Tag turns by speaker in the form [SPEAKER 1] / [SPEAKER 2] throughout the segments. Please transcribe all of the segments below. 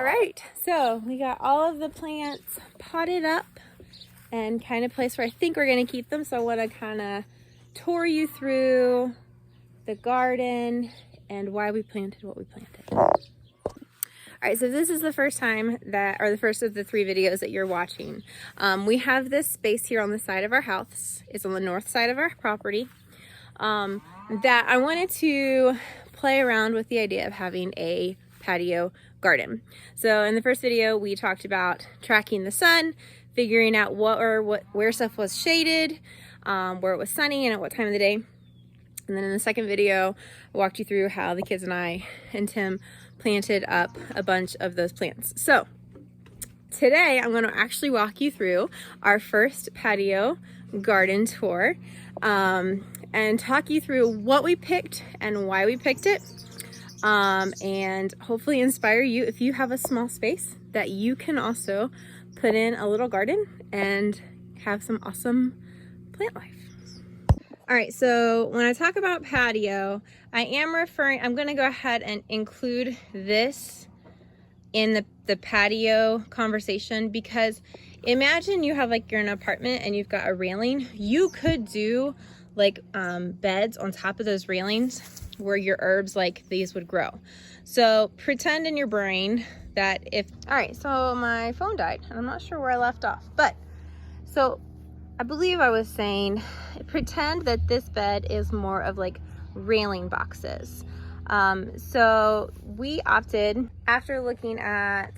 [SPEAKER 1] All right, so we got all of the plants potted up and kind of placed where I think we're gonna keep them. So I wanna kinda tour you through the garden and why we planted what we planted. All right, so this is the first time that, or the first of the 3 videos that you're watching. We have this space here on the side of our house. It's on the north side of our property. That I wanted to play around with the idea of having a patio garden. So in the first video, we talked about tracking the sun, figuring out where stuff was shaded, where it was sunny and at what time of the day. And then in the second video, I walked you through how the kids and I and Tim planted up a bunch of those plants. So today I'm going to actually walk you through our first patio garden tour and talk you through what we picked and why we picked it, and hopefully inspire you if you have a small space that you can also put in a little garden and have some awesome plant life. All right, so when I talk about patio, I'm going to go ahead and include this in the patio conversation, because imagine you have you're in an apartment and you've got a railing. You could do beds on top of those railings where your herbs like these would grow. So pretend in your brain that all right, so my phone died and I'm not sure where I left off, but so I believe I was saying, pretend that this bed is more of railing boxes. So we opted, after looking at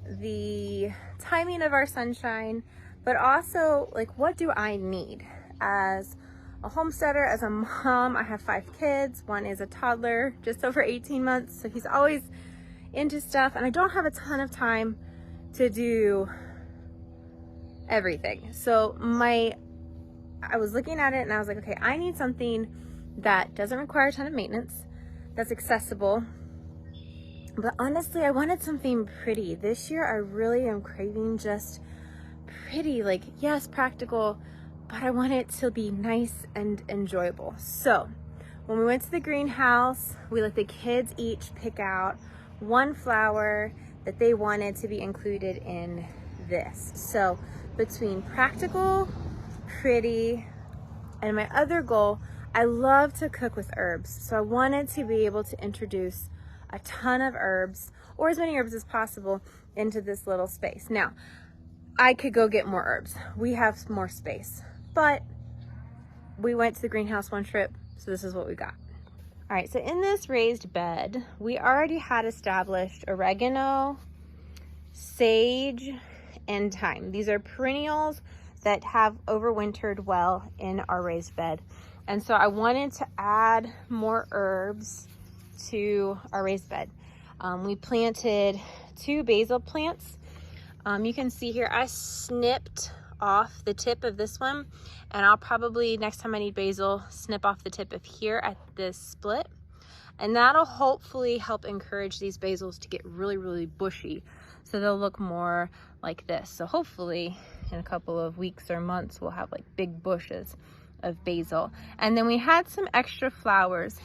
[SPEAKER 1] the timing of our sunshine, but also what do I need as a homesteader, as a mom. I have 5 kids. One is a toddler, just over 18 months, so he's always into stuff, and I don't have a ton of time to do everything. So I was looking at it and I was like, okay, I need something that doesn't require a ton of maintenance, that's accessible, but honestly I wanted something pretty. This year I really am craving just pretty, yes, practical, but I want it to be nice and enjoyable. So when we went to the greenhouse, we let the kids each pick out one flower that they wanted to be included in this. So between practical, pretty, and my other goal, I love to cook with herbs. So I wanted to be able to introduce a ton of herbs, or as many herbs as possible, into this little space. Now, I could go get more herbs. We have more space, but we went to the greenhouse one trip, so this is what we got. All right, so in this raised bed, we already had established oregano, sage, and thyme. These are perennials that have overwintered well in our raised bed. And so I wanted to add more herbs to our raised bed. We planted 2 basil plants. You can see here, I snipped off the tip of this one, and I'll probably, next time I need basil, snip off the tip of here at this split. And that'll hopefully help encourage these basils to get really, really bushy, so they'll look more like this. So hopefully in a couple of weeks or months, we'll have big bushes of basil. And then we had some extra flowers.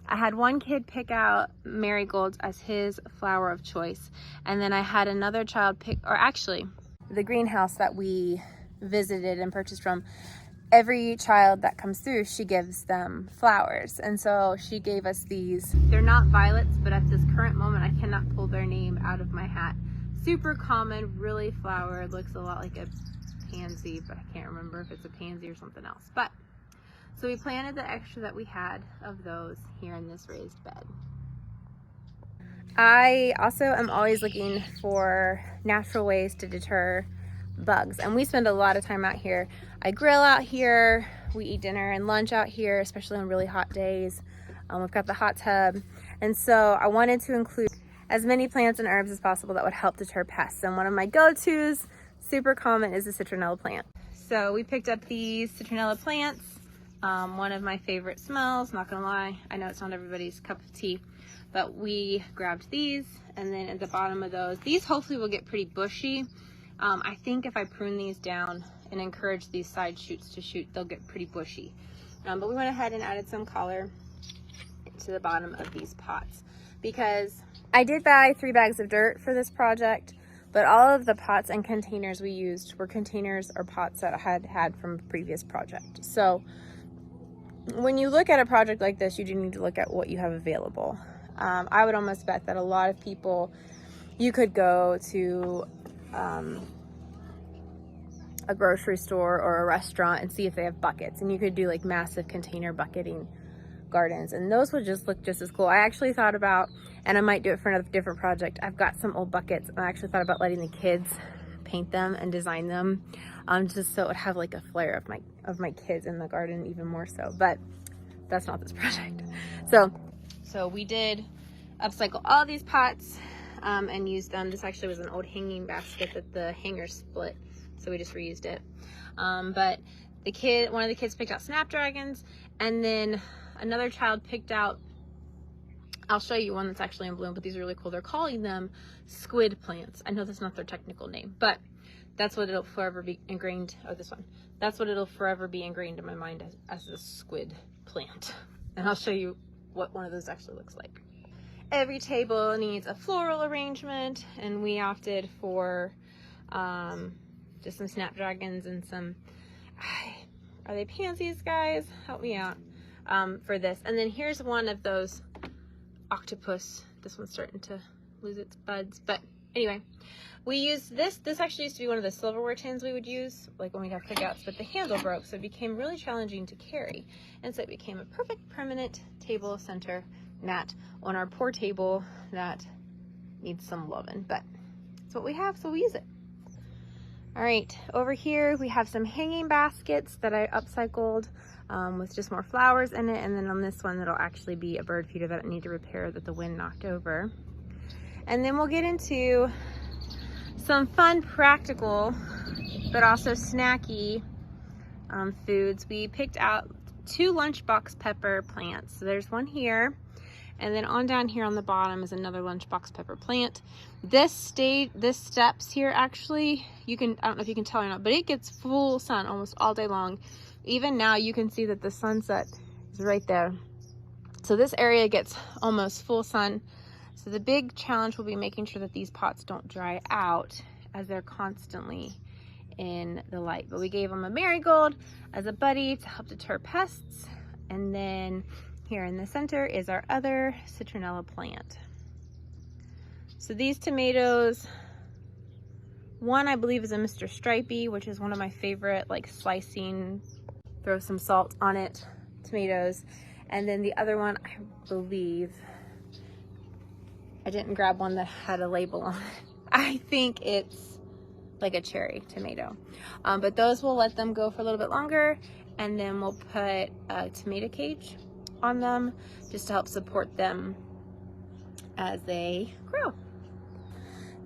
[SPEAKER 1] I had one kid pick out marigolds as his flower of choice. And then I had another child pick, or actually the greenhouse that we visited and purchased from, every child that comes through, she gives them flowers. And so she gave us these. They're not violets, but at this current moment, I cannot pull their name out of my hat. Super common, really flowered, looks a lot like a pansy, but I can't remember if it's a pansy or something else. But so we planted the extra that we had of those here in this raised bed. I also am always looking for natural ways to deter bugs, and we spend a lot of time out here. I grill out here, we eat dinner and lunch out here, especially on really hot days. We've got the hot tub, and so I wanted to include as many plants and herbs as possible that would help deter pests. And one of my go-tos, super common, is the citronella plant. So we picked up these citronella plants. One of my favorite smells, not gonna lie, I know it's not everybody's cup of tea, but we grabbed these, and then at the bottom of these hopefully will get pretty bushy. I think if I prune these down and encourage these side shoots to shoot, they'll get pretty bushy. But we went ahead and added some color to the bottom of these pots, because I did buy 3 bags of dirt for this project, but all of the pots and containers we used were containers or pots that I had from a previous project. So when you look at a project like this, you do need to look at what you have available. I would almost bet that a lot of people, you could go to a grocery store or a restaurant and see if they have buckets, and you could do like massive container bucketing gardens, and those would just look just as cool. I actually thought about, and I might do it for another different project, I've got some old buckets, and I actually thought about letting the kids paint them and design them, just so it would have like a flair of my kids in the garden even more so. But that's not this project. So we did upcycle all these pots and use them. This actually was an old hanging basket that the hanger split, so we just reused it. But one of the kids picked out snapdragons, and then another child picked out, I'll show you one that's actually in bloom, but these are really cool. They're calling them squid plants. I know that's not their technical name, but that's what it'll forever be ingrained, oh, this one. That's what it'll forever be ingrained in my mind as a squid plant. And I'll show you what one of those actually looks like. Every table needs a floral arrangement, and we opted for just some snapdragons and some, are they pansies, guys? Help me out for this. And then here's one of those octopus. This one's starting to lose its buds, but anyway, we used this actually used to be one of the silverware tins we would use like when we'd have cookouts, but the handle broke, so it became really challenging to carry, and so it became a perfect permanent table center mat on our poor table that needs some loving, but it's what we have, so we use it. All right, over here we have some hanging baskets that I upcycled with just more flowers in it, and then on this one that'll actually be a bird feeder that I need to repair that the wind knocked over. And then we'll get into some fun, practical, but also snacky foods. We picked out 2 lunchbox pepper plants. So there's one here, and then on down here on the bottom is another lunchbox pepper plant. This steps here, actually, I don't know if you can tell or not, but it gets full sun almost all day long. Even now you can see that the sunset is right there. So this area gets almost full sun. So the big challenge will be making sure that these pots don't dry out as they're constantly in the light. But we gave them a marigold as a buddy to help deter pests. And then here in the center is our other citronella plant. So these tomatoes, one I believe is a Mr. Stripey, which is one of my favorite, like slicing, throw some salt on it, tomatoes. And then the other one, I believe, I didn't grab one that had a label on it. I think it's like a cherry tomato. But those, we'll let them go for a little bit longer, and then we'll put a tomato cage on them just to help support them as they grow.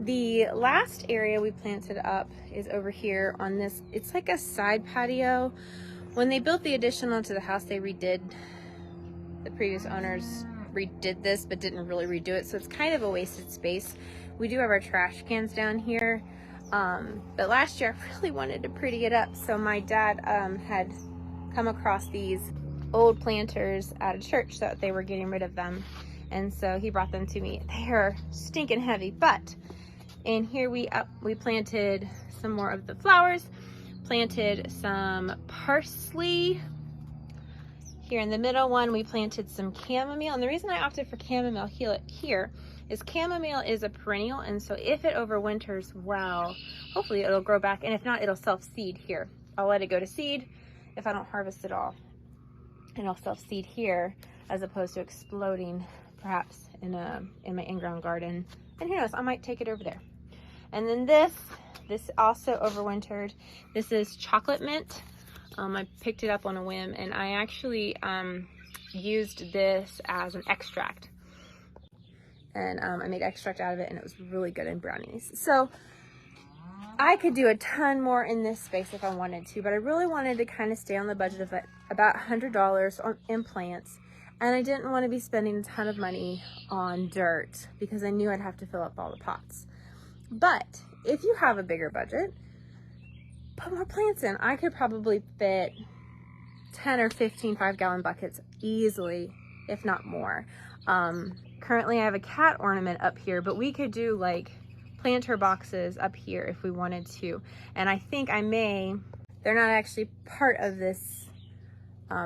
[SPEAKER 1] The last area we planted up is over here on this, it's like a side patio. When they built the addition onto the house, the previous owners redid this but didn't really redo it, so it's kind of a wasted space. We do have our trash cans down here, but last year I really wanted to pretty it up, so my dad had come across these old planters at a church that they were getting rid of them, and so he brought them to me. They are stinking heavy, but in here we planted some more of the flowers, planted some parsley. Here in the middle one, we planted some chamomile. And the reason I opted for chamomile here is chamomile is a perennial. And so if it overwinters well, hopefully it'll grow back. And if not, it'll self-seed here. I'll let it go to seed if I don't harvest it all. And I'll self-seed here as opposed to exploding perhaps in my in-ground garden. And who knows, I might take it over there. And then this also overwintered. This is chocolate mint. I picked it up on a whim, and I actually used this as an extract. And I made extract out of it, and it was really good in brownies. So I could do a ton more in this space if I wanted to, but I really wanted to kind of stay on the budget of about $100 in plants. And I didn't want to be spending a ton of money on dirt because I knew I'd have to fill up all the pots. But if you have a bigger budget, put more plants in. I could probably fit 10 or 15 5-gallon buckets easily, if not more. currently I have a cat ornament up here, but we could do like planter boxes up here if we wanted to. And I think I may, they're not actually part of this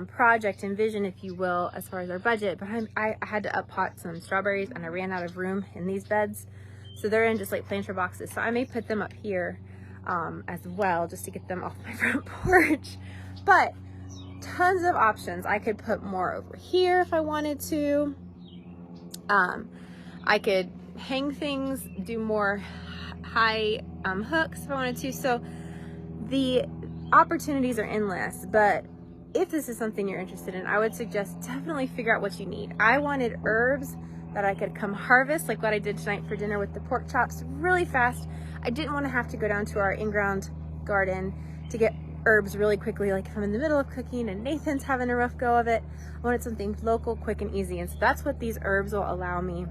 [SPEAKER 1] project and vision, if you will, as far as our budget, but I had to up pot some strawberries and I ran out of room in these beds. So they're in just like planter boxes. So I may put them up here as well, just to get them off my front porch. But tons of options. I could put more over here if I wanted to. I could hang things, do more high hooks if I wanted to. So the opportunities are endless, but if this is something you're interested in, I would suggest definitely figure out what you need. I wanted herbs that I could come harvest, like what I did tonight for dinner with the pork chops, really fast. I didn't want to have to go down to our in-ground garden to get herbs really quickly, like if I'm in the middle of cooking and Nathan's having a rough go of it. I wanted something local, quick, and easy, and so that's what these herbs will allow me.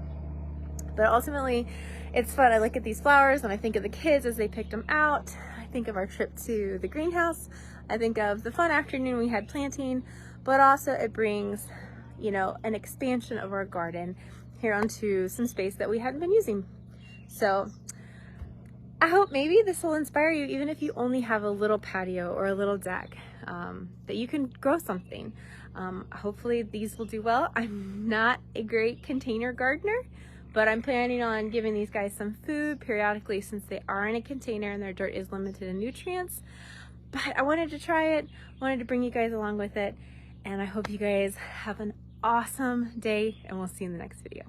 [SPEAKER 1] But ultimately, it's fun. I look at these flowers and I think of the kids as they picked them out. I think of our trip to the greenhouse. I think of the fun afternoon we had planting, but also it brings, you know, an expansion of our garden here onto some space that we hadn't been using. So I hope maybe this will inspire you, even if you only have a little patio or a little deck, that you can grow something. Hopefully these will do well. I'm not a great container gardener, but I'm planning on giving these guys some food periodically since they are in a container and their dirt is limited in nutrients. But I wanted to try it, wanted to bring you guys along with it, and I hope you guys have an awesome day, and we'll see you in the next video.